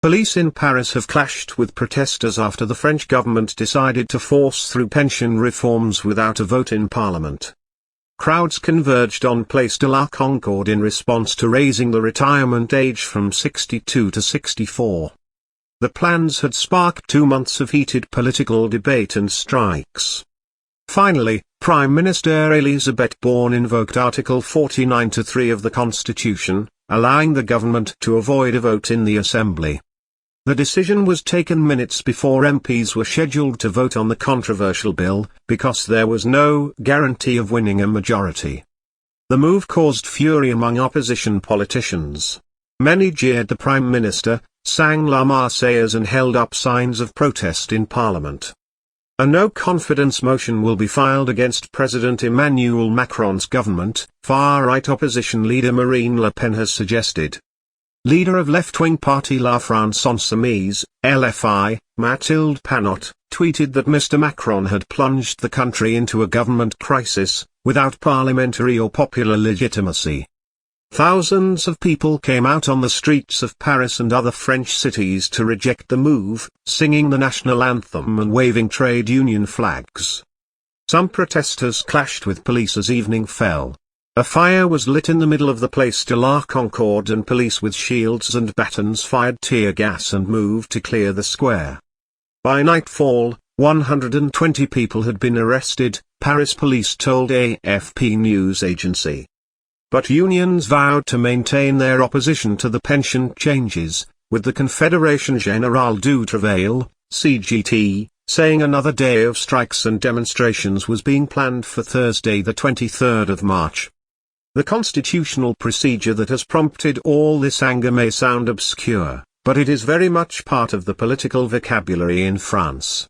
Police in Paris have clashed with protesters after the French government decided to force through pension reforms without a vote in parliament. Crowds converged on Place de la Concorde in response to raising the retirement age from 62 to 64. The plans had sparked 2 months of heated political debate and strikes. Finally, Prime Minister Élisabeth Borne invoked Article 49(3) of the Constitution, allowing the government to avoid a vote in the Assembly. The decision was taken minutes before MPs were scheduled to vote on the controversial bill, because there was no guarantee of winning a majority. The move caused fury among opposition politicians. Many jeered the Prime Minister, sang La Marseillaise and held up signs of protest in Parliament. A no-confidence motion will be filed against President Emmanuel Macron's government, far-right opposition leader Marine Le Pen has suggested. Leader of left-wing party La France Insoumise, LFI, Mathilde Panot, tweeted that Mr. Macron had plunged the country into a government crisis, without parliamentary or popular legitimacy. Thousands of people came out on the streets of Paris and other French cities to reject the move, singing the national anthem and waving trade union flags. Some protesters clashed with police as evening fell. A fire was lit in the middle of the Place de la Concorde and police with shields and batons fired tear gas and moved to clear the square. By nightfall, 120 people had been arrested, Paris police told AFP news agency. But unions vowed to maintain their opposition to the pension changes, with the Confédération Générale du Travail, CGT, saying another day of strikes and demonstrations was being planned for Thursday the 23rd of March. The constitutional procedure that has prompted all this anger may sound obscure, but it is very much part of the political vocabulary in France.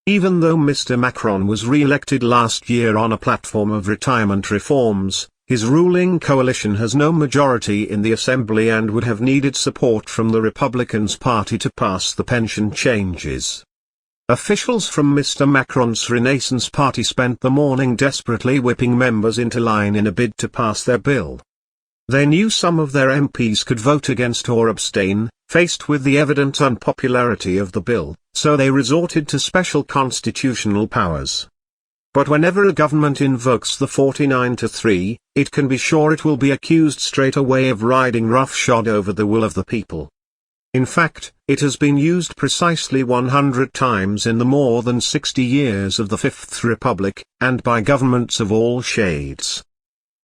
Even though Mr. Macron was re-elected last year on a platform of retirement reforms, his ruling coalition has no majority in the Assembly and would have needed support from the Republican Party to pass the pension changes. Officials from Mr. Macron's Renaissance Party spent the morning desperately whipping members into line in a bid to pass their bill. They knew some of their MPs could vote against or abstain, faced with the evident unpopularity of the bill, so they resorted to special constitutional powers. But whenever a government invokes the 49(3), it can be sure it will be accused straight away of riding roughshod over the will of the people. In fact, it has been used precisely 100 times in the more than 60 years of the Fifth Republic, and by governments of all shades.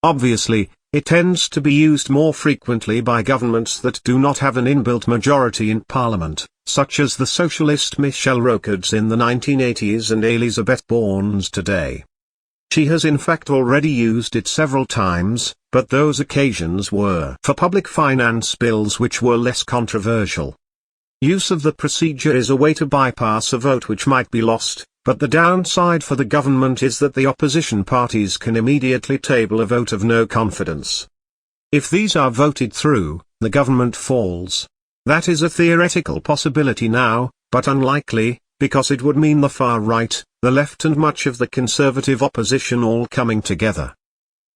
Obviously, it tends to be used more frequently by governments that do not have an inbuilt majority in parliament, such as the socialist Michel Rocard's in the 1980s and Élisabeth Borne's today. She has in fact already used it several times, but those occasions were for public finance bills which were less controversial. Use of the procedure is a way to bypass a vote which might be lost, but the downside for the government is that the opposition parties can immediately table a vote of no confidence. If these are voted through, the government falls. That is a theoretical possibility now, but unlikely, because it would mean the far right, the left and much of the conservative opposition all coming together.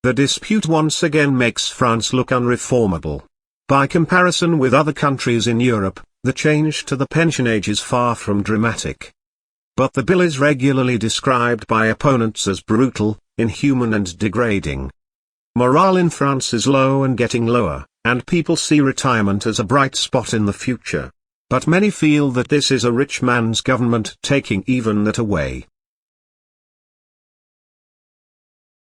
The dispute once again makes France look unreformable. By comparison with other countries in Europe, the change to the pension age is far from dramatic. But the bill is regularly described by opponents as brutal, inhuman and degrading. Morale in France is low and getting lower, and people see retirement as a bright spot in the future. But many feel that this is a rich man's government taking even that away.